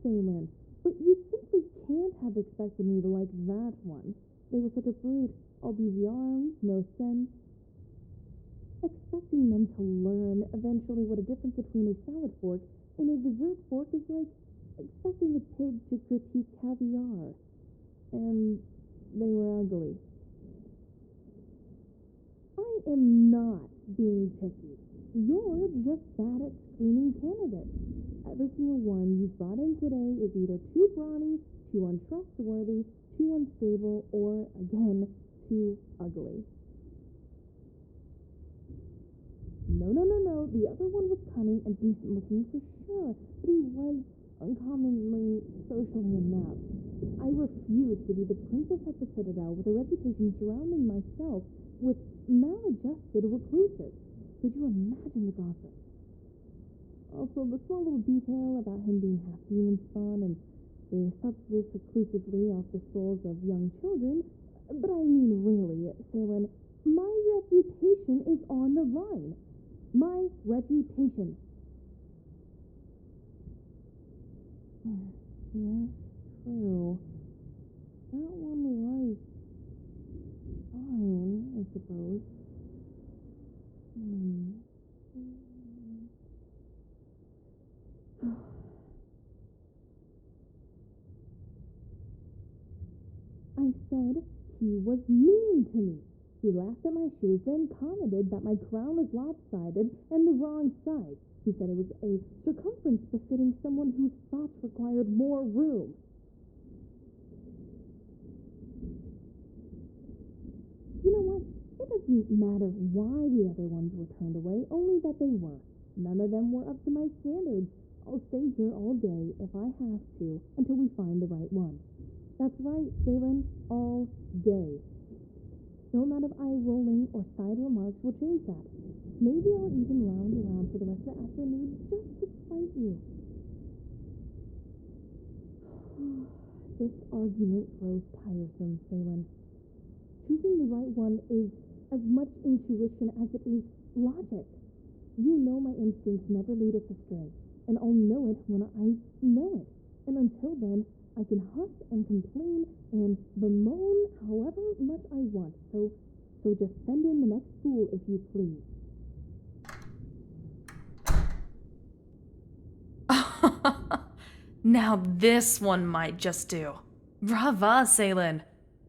Salem, but you simply can't have expected me to like that one. They were such a brute. All these arms, no sense. Expecting them to learn eventually what a difference between a salad fork and a dessert fork is like expecting a pig to critique caviar. And they were ugly. I am not being picky. You're just bad at screening candidates. Every single one you've brought in today is either too brawny, too untrustworthy, too unstable, or, again, too ugly. No. The other one was cunning and decent looking for sure, but he was uncommonly socially inept. I refuse to be the princess at the Citadel with a reputation surrounding myself with maladjusted recluses. Could you imagine the gossip? Also, the small little detail about him being half demon spawn and the substance exclusively off the souls of young children. But I mean, really, Salem, my reputation is on the line. My reputation. Yeah, true. That one was fine, I suppose. I said he was mean to me. He laughed at my shoes, then commented that my crown was lopsided and the wrong side. He said it was a circumference befitting someone whose thoughts required more room. You know what? It doesn't matter why the other ones were turned away, only that they were. None of them were up to my standards. I'll stay here all day if I have to until we find the right one. That's right, Salem, all day. No amount of eye-rolling or side remarks will change that. Maybe I'll even lounge around for the rest of the afternoon just to spite you. This argument grows tiresome, Salem. Choosing the right one is as much intuition as it is logic. You know my instincts never lead us astray, and I'll know it when I know it. And until then, I can huff and complain and bemoan however much I want. So just send in the next fool if you please. Now this one might just do. Brava, Salem.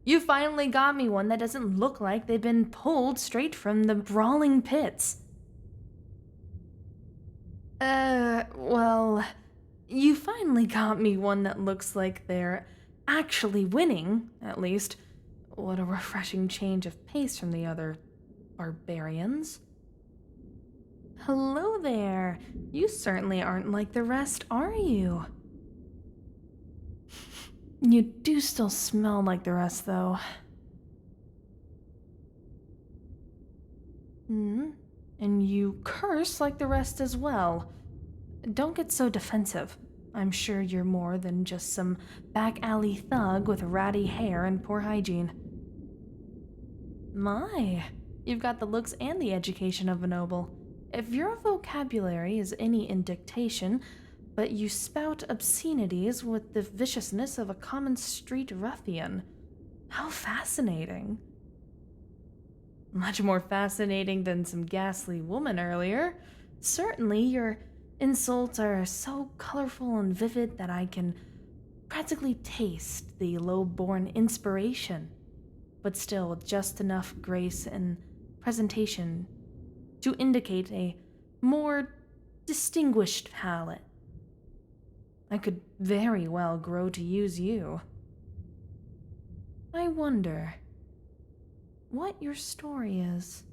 You finally got me one that doesn't look like they've been pulled straight from the brawling pits. Well, you finally got me one that looks like they're actually winning, at least. What a refreshing change of pace from the other barbarians. Hello there. You certainly aren't like the rest, are you? You do still smell like the rest, though. And you curse like the rest as well. Don't get so defensive. I'm sure you're more than just some back alley thug with ratty hair and poor hygiene. My, you've got the looks and the education of a noble. If your vocabulary is any indication, but you spout obscenities with the viciousness of a common street ruffian. How fascinating. Much more fascinating than some ghastly woman earlier. Certainly, your insults are so colorful and vivid that I can practically taste the low-born inspiration, but still with just enough grace and presentation to indicate a more distinguished palate. I could very well grow to use you. I wonder what your story is.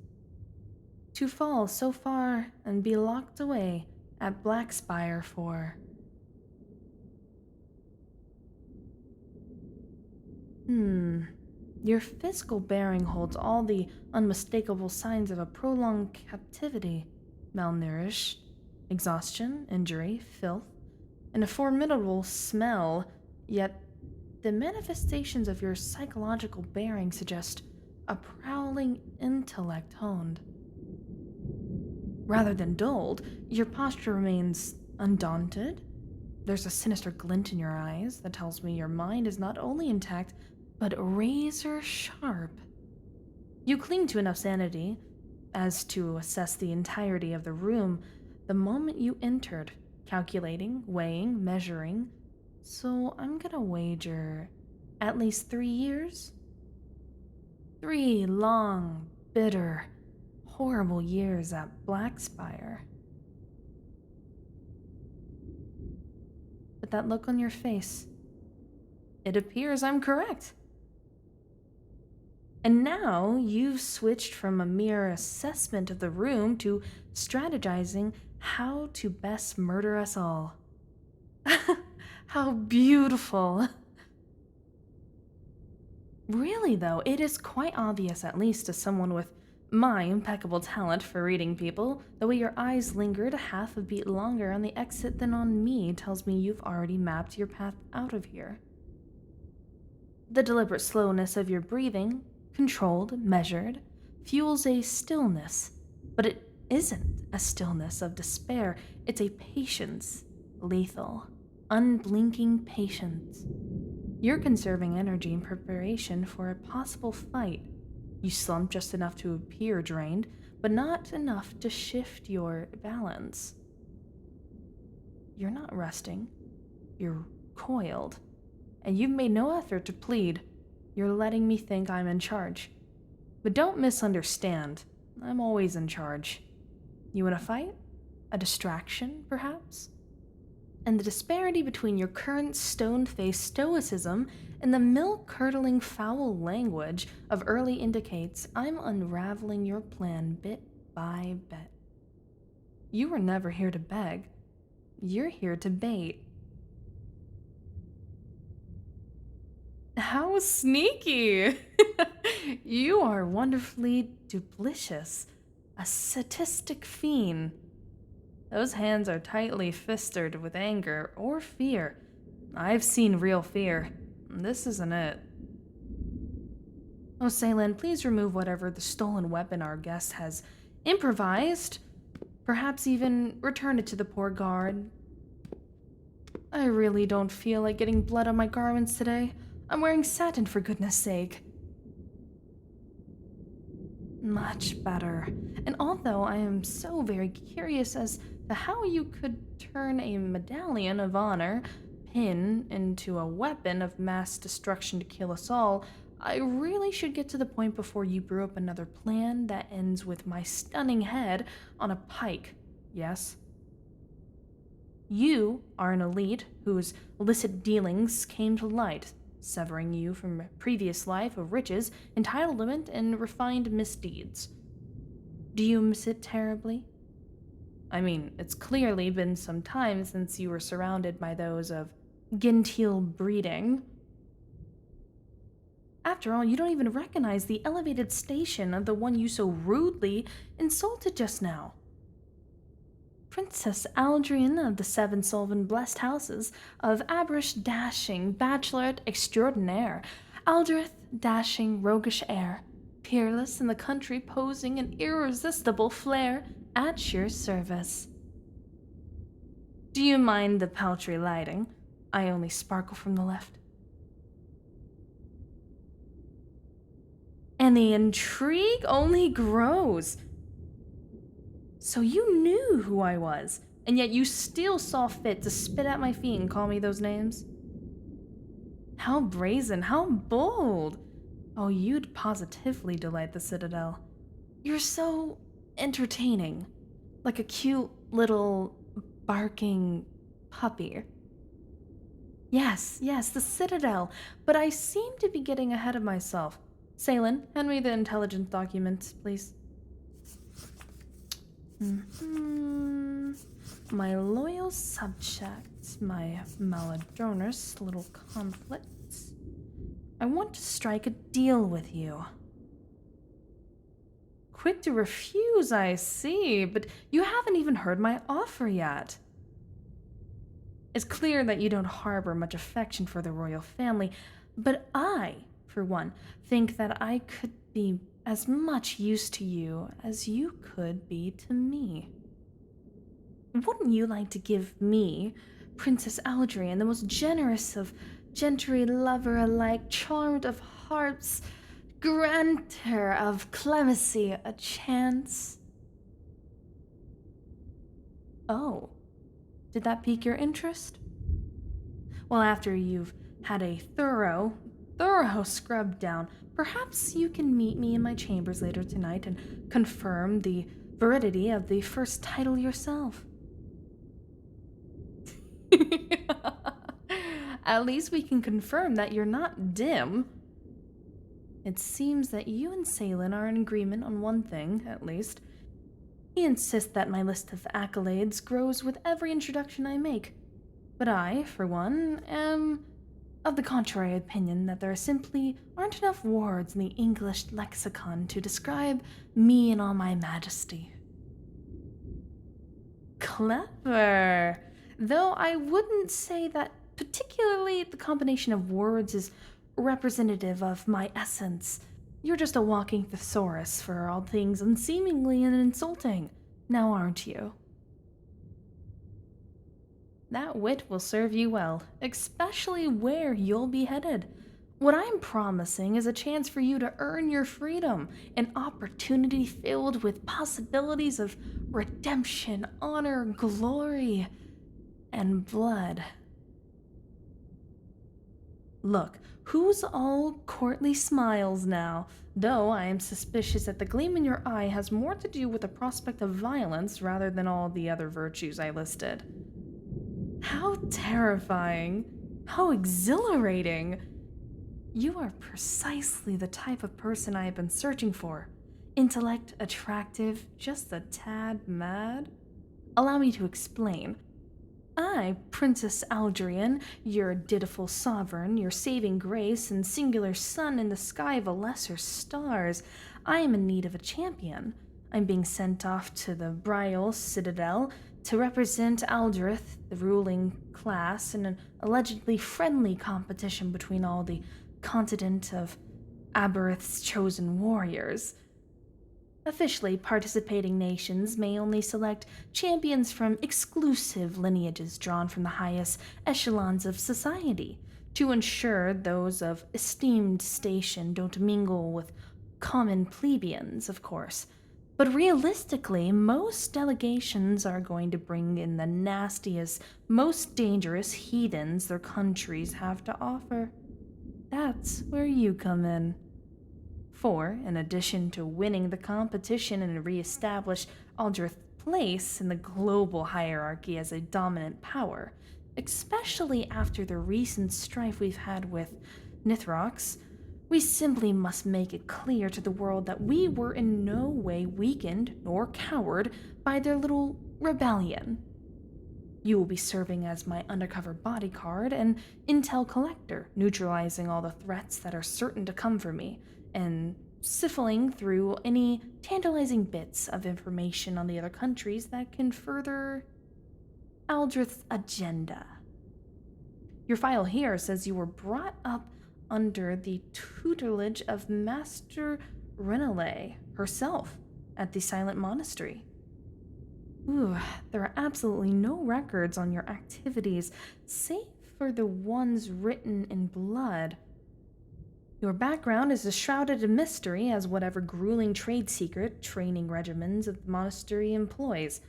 To fall so far and be locked away at Blackspire for. Your physical bearing holds all the unmistakable signs of a prolonged captivity. Malnourished, exhaustion, injury, filth, and a formidable smell, yet the manifestations of your psychological bearing suggest a prowling intellect honed. Rather than dulled, your posture remains undaunted, There's a sinister glint in your eyes that tells me your mind is not only intact, but razor sharp. You cling to enough sanity as to assess the entirety of the room the moment you entered, calculating, weighing, measuring. So I'm gonna wager at least 3 years? 3 long, bitter, horrible years at Blackspire. But that look on your face, it appears I'm correct. And now you've switched from a mere assessment of the room to strategizing how to best murder us all. How beautiful. Really, though, it is quite obvious, at least to someone with my impeccable talent for reading people, the way your eyes lingered a half a beat longer on the exit than on me tells me you've already mapped your path out of here. The deliberate slowness of your breathing, controlled, measured, fuels a stillness, but it isn't a stillness of despair, it's a patience, lethal, unblinking patience. You're conserving energy in preparation for a possible fight. You slump just enough to appear drained, but not enough to shift your balance. You're not resting. You're coiled. And you've made no effort to plead. You're letting me think I'm in charge. But don't misunderstand. I'm always in charge. You want a fight? A distraction, perhaps? And the disparity between your current stone-faced stoicism and the milk-curdling foul language of early indicates I'm unraveling your plan bit by bit. You were never here to beg. You're here to bait. How sneaky! You are wonderfully duplicitous, a sadistic fiend. Those hands are tightly fisted with anger or fear. I've seen real fear. This isn't it. Oh, Salen, please remove whatever the stolen weapon our guest has improvised. Perhaps even return it to the poor guard. I really don't feel like getting blood on my garments today. I'm wearing satin, for goodness sake. Much better. And although I am so very curious as to how you could turn a medallion of honor pin into a weapon of mass destruction to kill us all, I really should get to the point before you brew up another plan that ends with my stunning head on a pike, yes? You are an elite whose illicit dealings came to light, severing you from a previous life of riches, entitlement, and refined misdeeds. Do you miss it terribly? I mean, it's clearly been some time since you were surrounded by those of genteel breeding. After all, you don't even recognize the elevated station of the one you so rudely insulted just now. Princess Aldrian of the 7 Sylvan blessed houses of Abrish dashing bachelorette extraordinaire, Aldrith dashing roguish heir, peerless in the country posing an irresistible flair, at your service. Do you mind the paltry lighting? I only sparkle from the left. And the intrigue only grows. So you knew who I was, and yet you still saw fit to spit at my feet and call me those names? How brazen, how bold! Oh, you'd positively delight the Citadel. You're so entertaining, like a cute little barking puppy. Yes, the Citadel, but I seem to be getting ahead of myself. Salen, hand me the intelligence documents, please. My loyal subject, my maladroner's little conflicts. I want to strike a deal with you. Quick to refuse, I see, but you haven't even heard my offer yet. It's clear that you don't harbor much affection for the royal family, but I, for one, think that I could be as much use to you as you could be to me. Wouldn't you like to give me Princess Aldrian, the most generous of gentry lover alike, charmed of hearts, granter of clemency, a chance. Oh, did that pique your interest? Well, after you've had a thorough scrub down, perhaps you can meet me in my chambers later tonight and confirm the validity of the first title yourself. At least we can confirm that you're not dim. It seems that you and Salen are in agreement on one thing, at least. He insists that my list of accolades grows with every introduction I make. But I, for one, am of the contrary opinion that there simply aren't enough words in the English lexicon to describe me in all my majesty. Clever! Though I wouldn't say that particularly the combination of words is representative of my essence. You're just a walking thesaurus for all things unseemingly and insulting, now aren't you? That wit will serve you well, especially where you'll be headed. What I'm promising is a chance for you to earn your freedom, an opportunity filled with possibilities of redemption, honor, glory, and blood. Look, who's all courtly smiles now? Though I am suspicious that the gleam in your eye has more to do with the prospect of violence rather than all the other virtues I listed. How terrifying! How exhilarating! You are precisely the type of person I have been searching for. Intellect, attractive, just a tad mad? Allow me to explain. I, Princess Aldrian, your dutiful sovereign, your saving grace and singular sun in the sky of a lesser stars, I am in need of a champion. I'm being sent off to the Bryal Citadel to represent Aldrith, the ruling class, in an allegedly friendly competition between all the continent of Aberth's chosen warriors. Officially, participating nations may only select champions from exclusive lineages drawn from the highest echelons of society, to ensure those of esteemed station don't mingle with common plebeians, of course. But realistically, most delegations are going to bring in the nastiest, most dangerous heathens their countries have to offer. That's where you come in. For, in addition to winning the competition and re-establish Aldrith's place in the global hierarchy as a dominant power, especially after the recent strife we've had with Nithrox, we simply must make it clear to the world that we were in no way weakened nor cowed by their little rebellion. You will be serving as my undercover bodyguard and intel collector, neutralizing all the threats that are certain to come for me, and sifting through any tantalizing bits of information on the other countries that can further Aldrith's agenda. Your file here says you were brought up under the tutelage of Master Renalay herself at the Silent Monastery. Ooh, there are absolutely no records on your activities, save for the ones written in blood. Your background is as shrouded in mystery as whatever grueling trade secret training regimens of the monastery employs.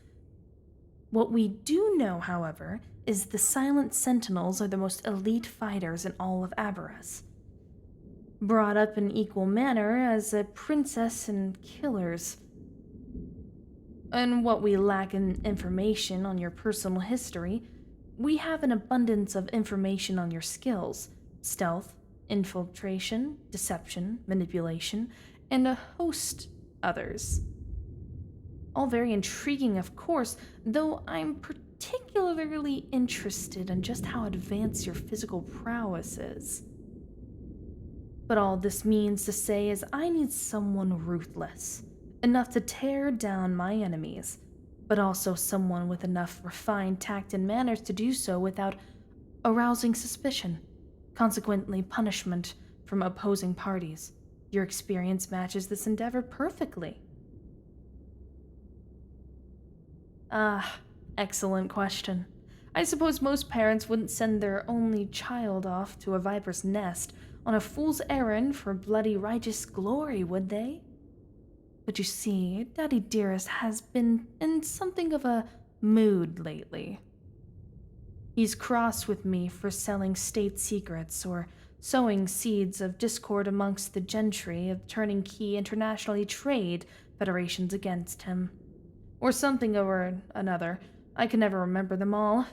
What we do know, however, is the Silent Sentinels are the most elite fighters in all of Aberus. Brought up in equal manner as a princess and killers. And what we lack in information on your personal history, we have an abundance of information on your skills, stealth, infiltration, deception, manipulation, and a host others. All very intriguing, of course, though I'm particularly interested in just how advanced your physical prowess is. But all this means to say is I need someone ruthless, enough to tear down my enemies, but also someone with enough refined tact and manners to do so without arousing suspicion. Consequently, punishment from opposing parties. Your experience matches this endeavor perfectly. Excellent question. I suppose most parents wouldn't send their only child off to a viper's nest on a fool's errand for bloody righteous glory, would they? But you see, Daddy Dearest has been in something of a mood lately. He's cross with me for selling state secrets or sowing seeds of discord amongst the gentry of turning key internationally trade federations against him. Or something or another. I can never remember them all.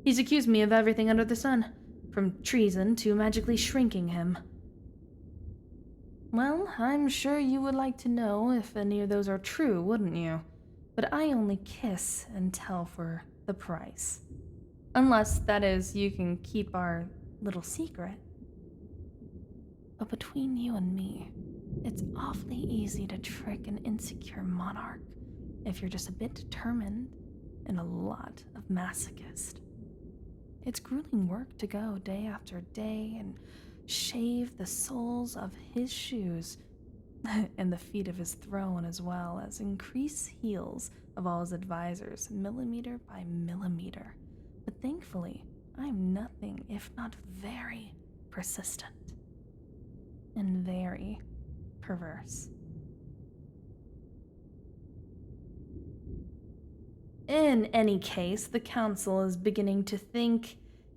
He's accused me of everything under the sun, from treason to magically shrinking him. Well, I'm sure you would like to know if any of those are true, wouldn't you? But I only kiss and tell for the price. Unless, that is, you can keep our little secret. But between you and me, it's awfully easy to trick an insecure monarch if you're just a bit determined and a lot of masochist. It's grueling work to go day after day and shave the soles of his shoes and the feet of his throne, as well as increase heels of all his advisors millimeter by millimeter. But thankfully, I'm nothing if not very persistent and very perverse. In any case, the council is beginning to think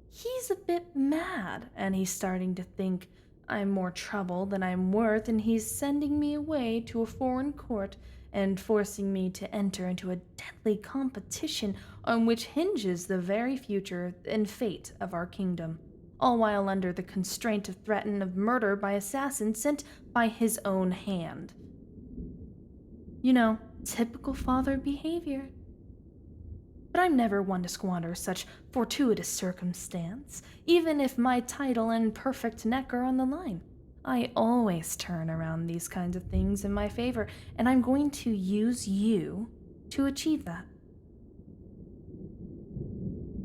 he's a bit mad, and he's starting to think I'm more trouble than I'm worth, and he's sending me away to a foreign court and forcing me to enter into a deadly competition on which hinges the very future and fate of our kingdom, all while under the constraint of threat of murder by assassins sent by his own hand. You know, typical father behavior. But I'm never one to squander such fortuitous circumstance, even if my title and perfect neck are on the line. I always turn around these kinds of things in my favor, and I'm going to use you to achieve that.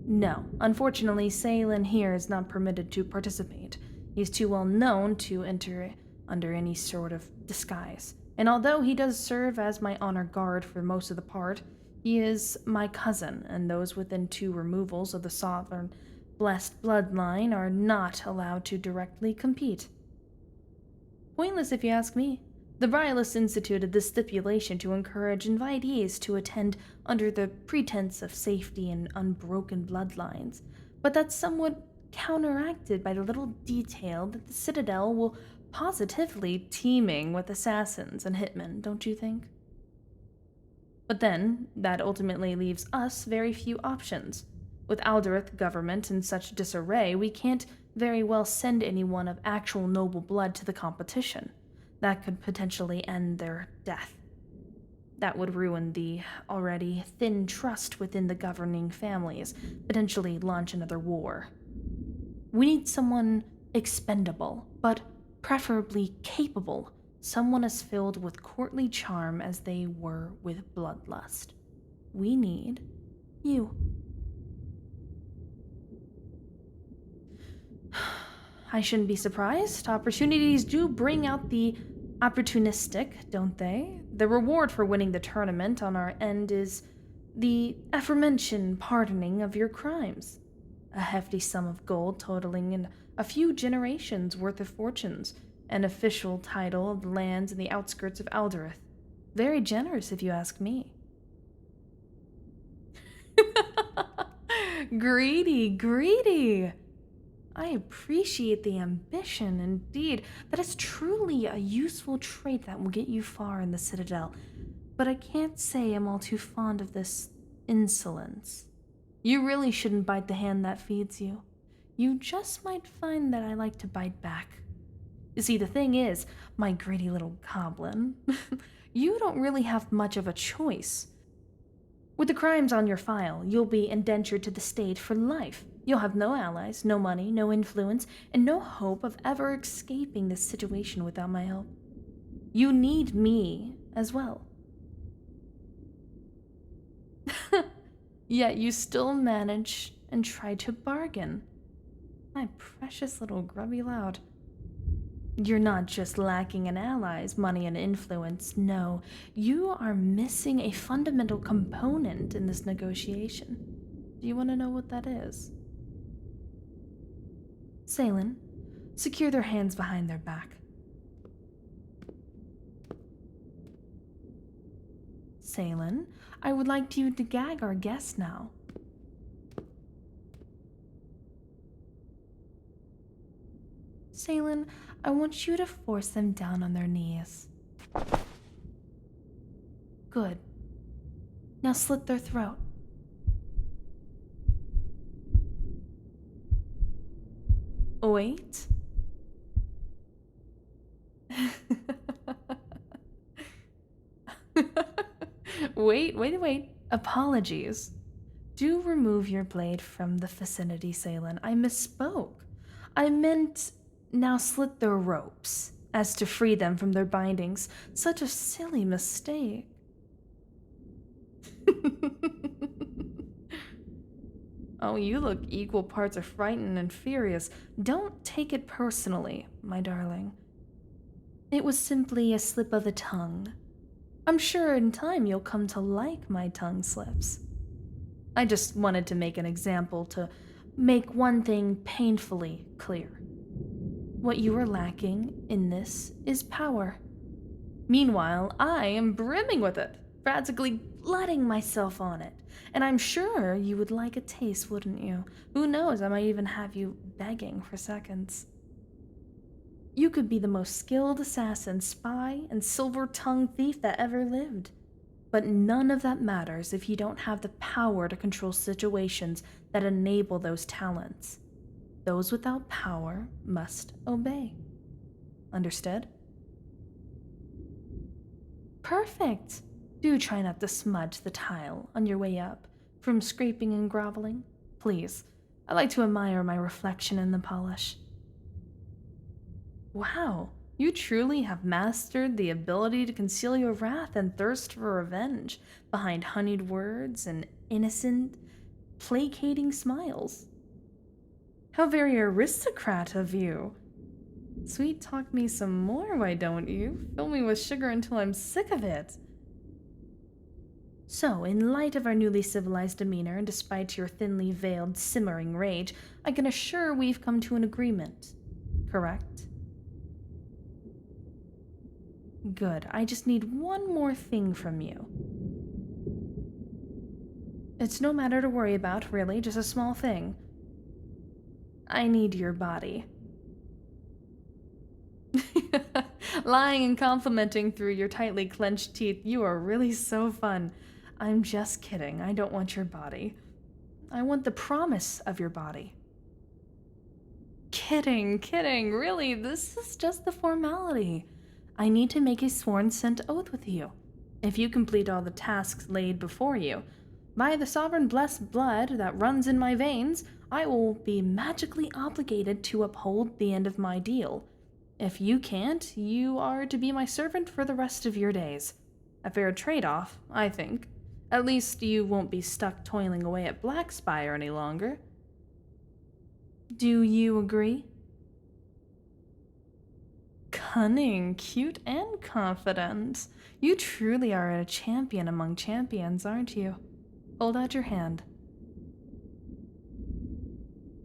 No, unfortunately, Salen here is not permitted to participate. He's too well known to enter under any sort of disguise, and although he does serve as my honor guard for most of the part, he is my cousin, and those within 2 removals of the sovereign blessed bloodline are not allowed to directly compete. Pointless if you ask me. The Brylus instituted this stipulation to encourage invitees to attend under the pretense of safety and unbroken bloodlines, but that's somewhat counteracted by the little detail that the Citadel will positively teeming with assassins and hitmen, don't you think? But then, that ultimately leaves us very few options. With Aldereth government in such disarray, we can't very well send anyone of actual noble blood to the competition. That could potentially end their death. That would ruin the already thin trust within the governing families, potentially launch another war. We need someone expendable, but preferably capable. Someone as filled with courtly charm as they were with bloodlust. We need you. I shouldn't be surprised. Opportunities do bring out the opportunistic, don't they? The reward for winning the tournament on our end is the aforementioned pardoning of your crimes. A hefty sum of gold totaling in a few generations worth of fortunes, an official title of lands in the outskirts of Aldereth. Very generous, if you ask me. Greedy, greedy. I appreciate the ambition, indeed. That is truly a useful trait that will get you far in the Citadel. But I can't say I'm all too fond of this insolence. You really shouldn't bite the hand that feeds you. You just might find that I like to bite back. You see, the thing is, my greedy little goblin, you don't really have much of a choice. With the crimes on your file, you'll be indentured to the state for life. You'll have no allies, no money, no influence, and no hope of ever escaping this situation without my help. You need me as well. Yet you still manage and try to bargain. My precious little grubby lout. You're not just lacking in allies, money, and influence. No, you are missing a fundamental component in this negotiation. Do you want to know what that is? Salen, secure their hands behind their back. Salen, I would like you to gag our guest now. Salen, I want you to force them down on their knees. Good. Now slit their throat. Wait. Wait. Apologies. Do remove your blade from the vicinity, Salen. I misspoke. I meant now slit their ropes, as to free them from their bindings. Such a silly mistake. Oh, you look equal parts of frightened and furious. Don't take it personally, my darling. It was simply a slip of the tongue. I'm sure in time you'll come to like my tongue slips. I just wanted to make an example to make one thing painfully clear. What you are lacking in this is power. Meanwhile, I am brimming with it, practically glutting myself on it. And I'm sure you would like a taste, wouldn't you? Who knows, I might even have you begging for seconds. You could be the most skilled assassin, spy, and silver-tongued thief that ever lived. But none of that matters if you don't have the power to control situations that enable those talents. Those without power must obey. Understood? Perfect! Do try not to smudge the tile on your way up from scraping and groveling. Please, I like to admire my reflection in the polish. Wow, you truly have mastered the ability to conceal your wrath and thirst for revenge behind honeyed words and innocent, placating smiles. How very aristocrat of you. Sweet talk me some more, why don't you? Fill me with sugar until I'm sick of it. So, in light of our newly civilized demeanor and despite your thinly veiled, simmering rage, I can assure we've come to an agreement. Correct? Good. I just need one more thing from you. It's no matter to worry about, really, just a small thing. I need your body. Lying and complimenting through your tightly clenched teeth, you are really so fun. I'm just kidding. I don't want your body. I want the promise of your body. Kidding. Really, this is just the formality. I need to make a sworn scent oath with you. If you complete all the tasks laid before you, by the sovereign blessed blood that runs in my veins, I will be magically obligated to uphold the end of my deal. If you can't, you are to be my servant for the rest of your days. A fair trade-off, I think. At least you won't be stuck toiling away at Blackspire any longer. Do you agree? Cunning, cute, and confident. You truly are a champion among champions, aren't you? Hold out your hand.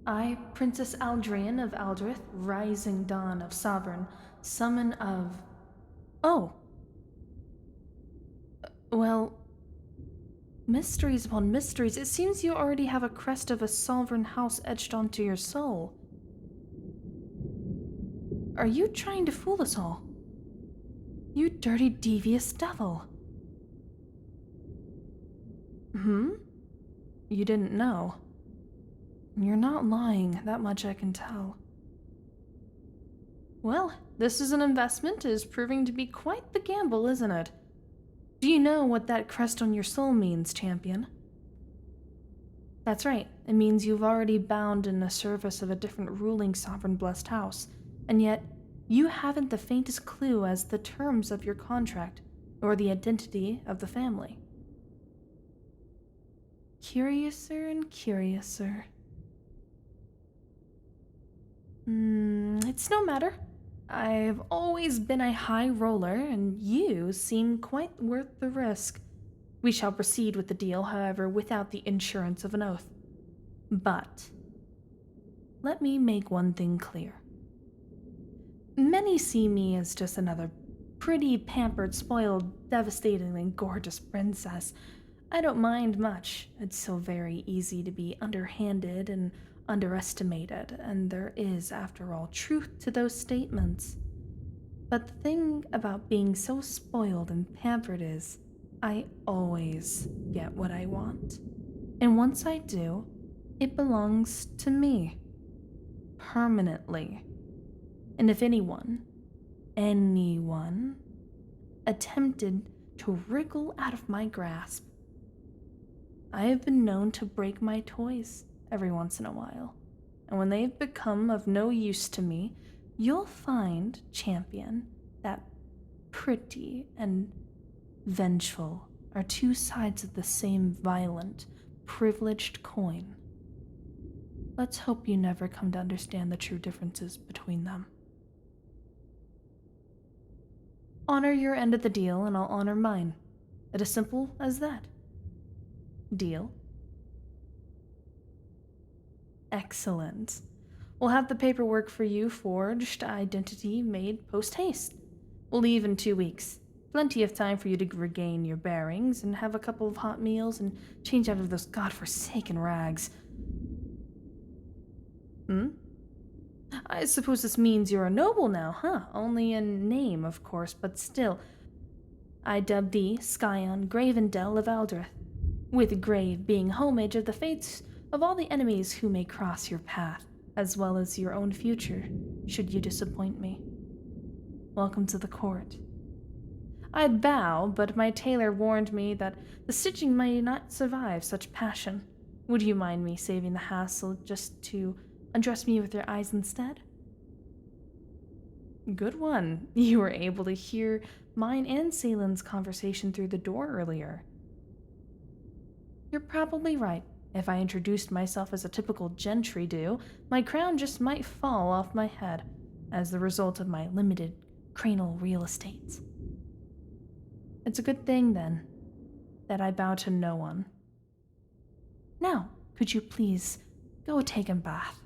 I, Princess Aldrian of Aldrith, rising dawn of sovereign, summon of... Oh! Well... Mysteries upon mysteries. It seems you already have a crest of a sovereign house etched onto your soul. Are you trying to fool us all? You dirty, devious devil. You didn't know. You're not lying, that much I can tell. Well, this is an investment is proving to be quite the gamble, isn't it? Do you know what that crest on your soul means, champion? That's right. It means you've already bound in the service of a different ruling sovereign blessed house, and yet you haven't the faintest clue as the terms of your contract or the identity of the family. Curiouser and curiouser. It's no matter. I've always been a high roller, and you seem quite worth the risk. We shall proceed with the deal, however, without the insurance of an oath. But let me make one thing clear. Many see me as just another pretty, pampered, spoiled, devastatingly gorgeous princess. I don't mind much. It's so very easy to be underhanded and underestimated, and there is, after all, truth to those statements. But the thing about being so spoiled and pampered is, I always get what I want. And once I do, it belongs to me. Permanently. And if anyone attempted to wriggle out of my grasp, I have been known to break my toys every once in a while. And when they've become of no use to me, you'll find, champion, that pretty and vengeful are two sides of the same violent, privileged coin. Let's hope you never come to understand the true differences between them. Honor your end of the deal, and I'll honor mine. It is simple as that. Deal? Excellent. We'll have the paperwork for you forged, identity made post-haste. We'll leave in 2 weeks. Plenty of time for you to regain your bearings and have a couple of hot meals and change out of those godforsaken rags. I suppose this means you're a noble now, huh? Only in name, of course, but still. I dub thee Scion Gravendell of Eldrith, with grave being homage of the fates of all the enemies who may cross your path, as well as your own future, should you disappoint me. Welcome to the court. I'd bow, but my tailor warned me that the stitching may not survive such passion. Would you mind me saving the hassle just to undress me with your eyes instead? Good one. You were able to hear mine and Salen's conversation through the door earlier. You're probably right. If I introduced myself as a typical gentry do, my crown just might fall off my head as the result of my limited cranial real estate. It's a good thing, then, that I bow to no one. Now, could you please go take a bath?